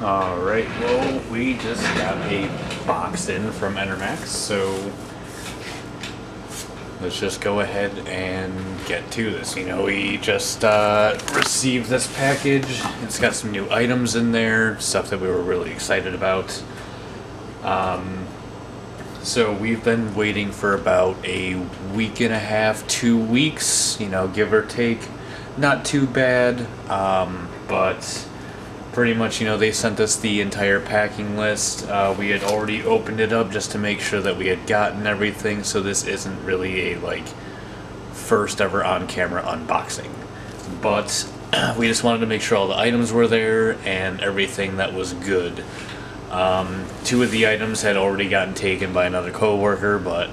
Alright, well, we just got a box in from Enermax, so let's just go ahead and get to this. You know, we just received this package. It's got some new items in there, stuff that we were really excited about. So we've been waiting for about a week and a half, 2 weeks, you know, give or take. Not too bad, but pretty much, you know, they sent us the entire packing list. We had already opened it up just to make sure that we had gotten everything, so this isn't really a, like, first ever on-camera unboxing. But we just wanted to make sure all the items were there and everything that was good. 2 of the items had already gotten taken by another coworker, but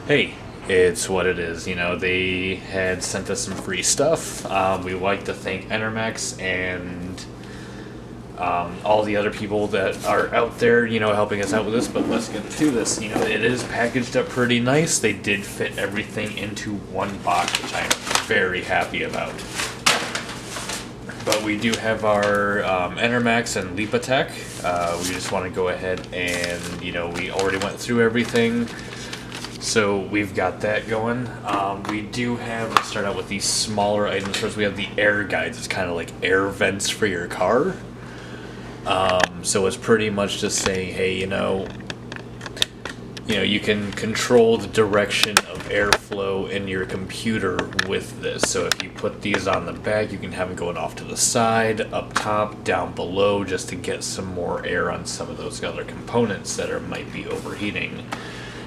hey, it's what it is. You know, they had sent us some free stuff. We would like to thank Enermax and all the other people that are out there, you know, helping us out with this. But let's get to this. You know, it is packaged up pretty nice. They did fit everything into one box, which I'm very happy about. But we do have our Enermax and LEPA tech. We just want to go ahead and, you know, we already went through everything. So we've got that going. We do have, let's start out with these smaller items first. We have the air guides. It's kind of like air vents for your car. So it's pretty much just saying, hey, you know, you can control the direction of airflow in your computer with this. So if you put these on the back, you can have them going off to the side, up top, down below, just to get some more air on some of those other components that might be overheating.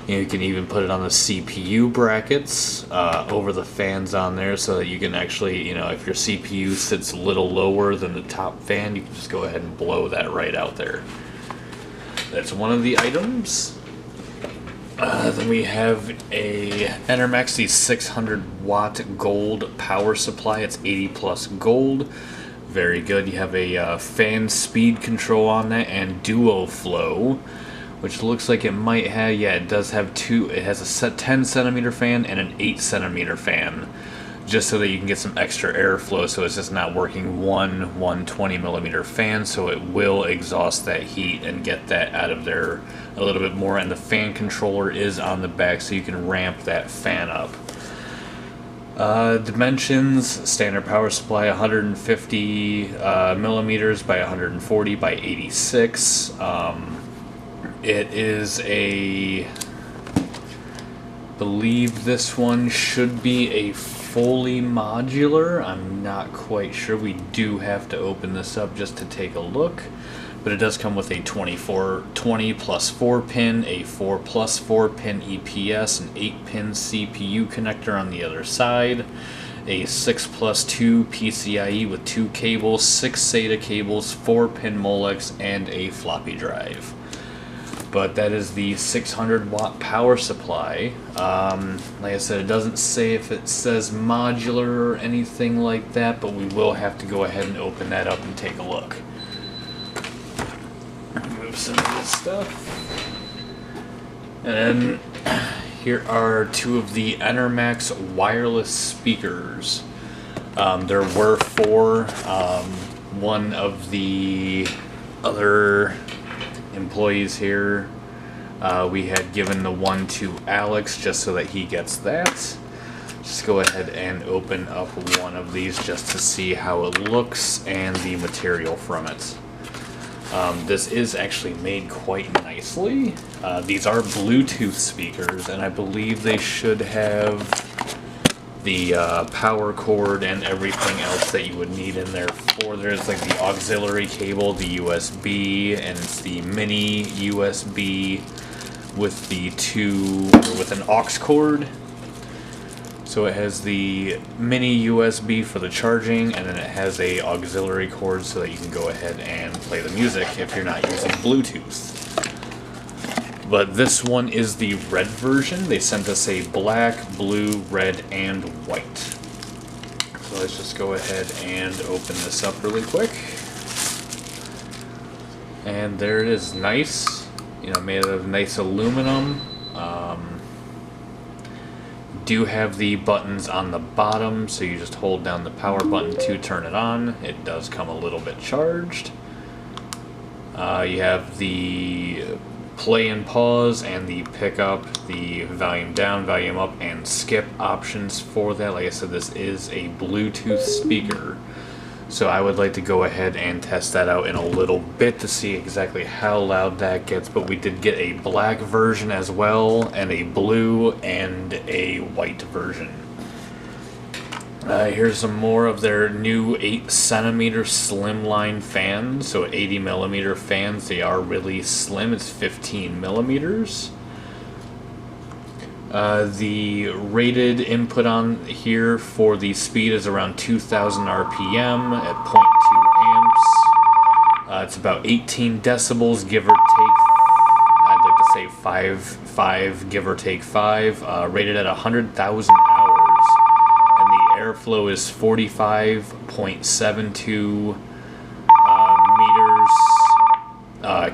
You can even put it on the CPU brackets, over the fans on there, so that you can actually, you know, if your CPU sits a little lower than the top fan, you can just go ahead and blow that right out there. That's one of the items. Then we have a Enermax, the 600 watt gold power supply. It's 80 plus gold. Very good. You have a fan speed control on that and duo flow, which looks like it might have, yeah, it does have two. It has a 10 centimeter fan and an 8 centimeter fan, just so that you can get some extra airflow, so it's just not working one 20 millimeter fan, so it will exhaust that heat and get that out of there a little bit more. And the fan controller is on the back, so you can ramp that fan up. Dimensions, standard power supply, 150 millimeters by 140 by 86. It is believe this one should be a fully modular. I'm not quite sure. We do have to open this up just to take a look. But it does come with a 20 plus 4 pin, a 4 plus 4 pin EPS, an 8 pin CPU connector on the other side, a 6 plus 2 PCIe with 2 cables, 6 SATA cables, 4 pin Molex, and a floppy drive. But that is the 600 watt power supply. Like I said, it doesn't say if it says modular or anything like that, but we will have to go ahead and open that up and take a look. Remove some of this stuff. And then here are 2 of the Enermax wireless speakers. There were 4. One of the other employees here, we had given the one to Alex just so that he gets that. Just go ahead and open up one of these just to see how it looks and the material from it. This is actually made quite nicely. These are Bluetooth speakers, and I believe they should have the power cord and everything else that you would need in there for. There's like the auxiliary cable, the USB, and it's the mini USB with the with an aux cord. So it has the mini USB for the charging, and then it has a auxiliary cord so that you can go ahead and play the music if you're not using Bluetooth. But this one is the red version. They sent us a black, blue, red, and white. So let's just go ahead and open this up really quick. And there it is, nice. You know, made out of nice aluminum. Do have the buttons on the bottom, so you just hold down the power button to turn it on. It does come a little bit charged. You have the play and pause and the pickup, the volume down, volume up, and skip options for that. Like I said, this is a Bluetooth speaker, so I would like to go ahead and test that out in a little bit to see exactly how loud that gets. But we did get a black version as well, and a blue and a white version. Here's some more of their new 8cm Slimline fans. So 80mm fans, they are really slim. It's 15mm. The rated input on here for the speed is around 2000 RPM at 0.2 amps. It's about 18 decibels, give or take. I'd like to say 5, give or take 5. Rated at 100,000 hours. Airflow is 45.72 meters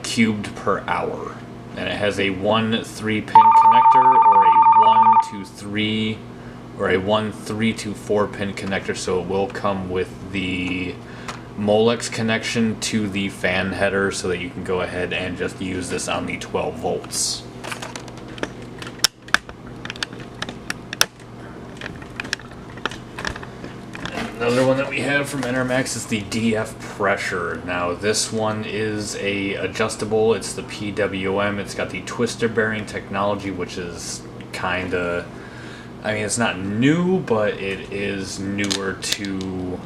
cubed per hour, and it has a 1 3-pin connector, or a 1 to 3, or a 1 3 to 4-pin connector. So it will come with the Molex connection to the fan header, so that you can go ahead and just use this on the 12 volts. Another one that we have from Enermax is the DF pressure. Now this one is a adjustable. It's the PWM. It's got the twister bearing technology, which is kind of, I mean, it's not new, but it is newer to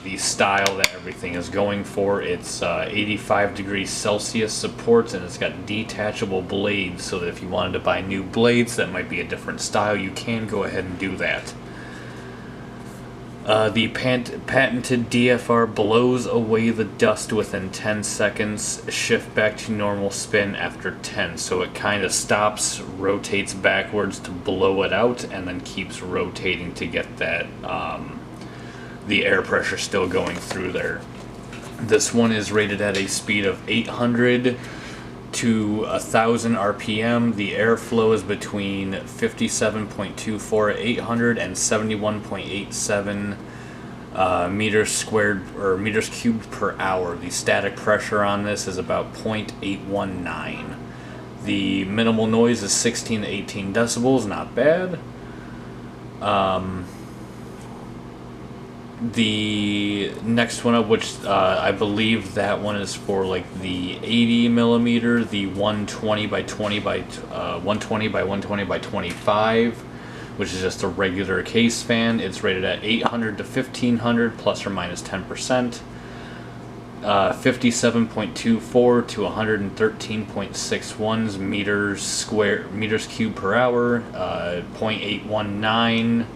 the style that everything is going for. It's 85 degrees Celsius supports, and it's got detachable blades, so that if you wanted to buy new blades that might be a different style, you can go ahead and do that. The patented DFR blows away the dust within 10 seconds, shift back to normal spin after 10. So it kind of stops, rotates backwards to blow it out, and then keeps rotating to get that, the air pressure still going through there. This one is rated at a speed of 800 to 1000 RPM. The airflow is between 57.24 at 800 and 71.87 meters squared, or meters cubed per hour. The static pressure on this is about 0.819. The minimal noise is 16 to 18 decibels, not bad. The next one up, which I believe that one is for like the 80mm, the 120 by 20 by 120 by 120 by 25, which is just a regular case fan. It's rated at 800 to 1500 plus or minus 10%. 57.24 to 113.61 meters cubed per hour. 0.819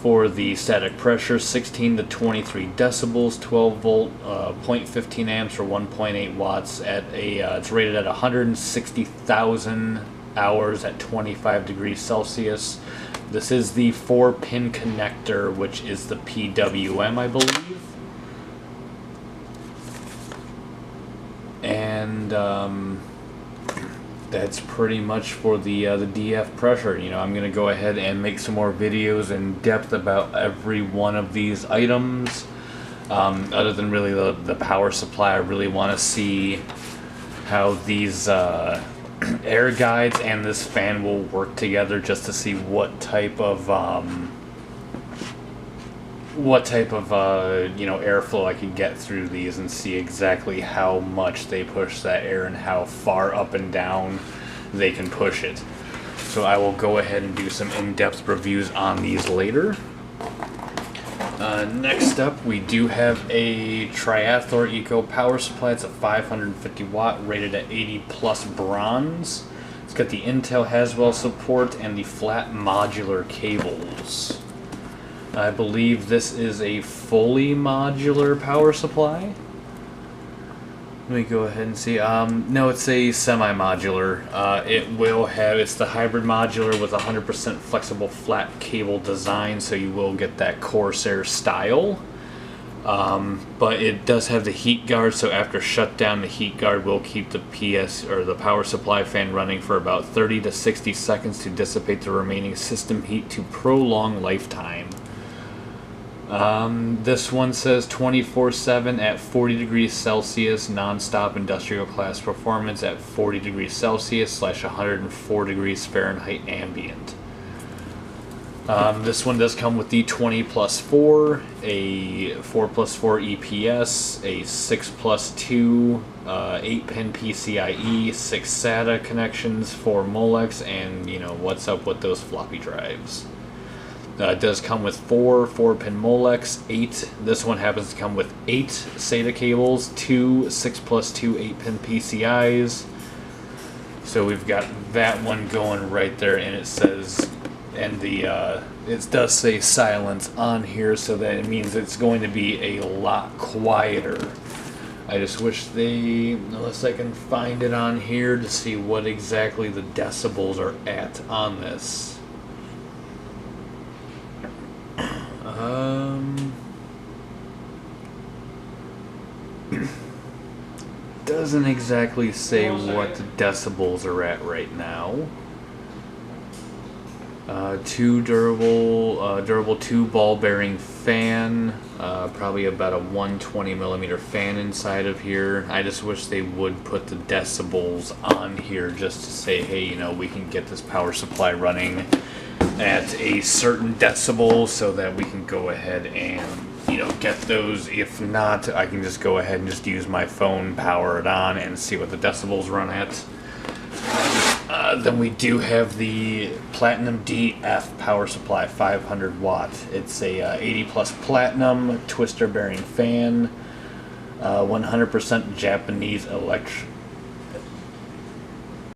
for the static pressure, 16 to 23 decibels, 12 volt, 0.15 amps or 1.8 watts at a, it's rated at 160,000 hours at 25 degrees Celsius. This is the 4-pin connector, which is the PWM, I believe. And that's pretty much for the DF pressure. I'm going to go ahead and make some more videos in depth about every one of these items. Other than really the power supply, I really want to see how these air guides and this fan will work together, just to see what type of airflow I can get through these, and see exactly how much they push that air and how far up and down they can push it. So I will go ahead and do some in-depth reviews on these later. Next up, we do have a Triathor Eco power supply. It's a 550 watt, rated at 80 plus bronze. It's got the Intel Haswell support and the flat modular cables. I believe this is a fully modular power supply. Let me go ahead and see. No, it's a semi-modular. It's the hybrid modular with 100% flexible flat cable design, so you will get that Corsair style. But it does have the heat guard, so after shutdown, the heat guard will keep the the power supply fan running for about 30 to 60 seconds to dissipate the remaining system heat to prolong lifetime. This one says 24/7 at 40 degrees Celsius, non-stop industrial class performance at 40 degrees Celsius / 104 degrees Fahrenheit ambient. This one does come with the 20+4, a 4+4 EPS, a 6+2, 8-pin PCIe, 6 SATA connections, 4 Molex, and what's up with those floppy drives. It does come with 4 4-pin Molex, 8. This one happens to come with 8 SATA cables, 2 6+2 8-pin PCIs. So we've got that one going right there, and it says, and it does say silence on here, so that it means it's going to be a lot quieter. I just wish unless I can find it on here to see what exactly the decibels are at on this. Doesn't exactly say what the decibels are at right now. Durable 2 ball bearing fan, probably about a 120 millimeter fan inside of here. I just wish they would put the decibels on here just to say, hey, we can get this power supply running at a certain decibel so that we can go ahead and get those. If not, I can just go ahead and just use my phone, power it on, and see what the decibels run at. Then we do have the Platinum DF power supply, 500 watt. It's a 80 plus platinum twister bearing fan, 100% Japanese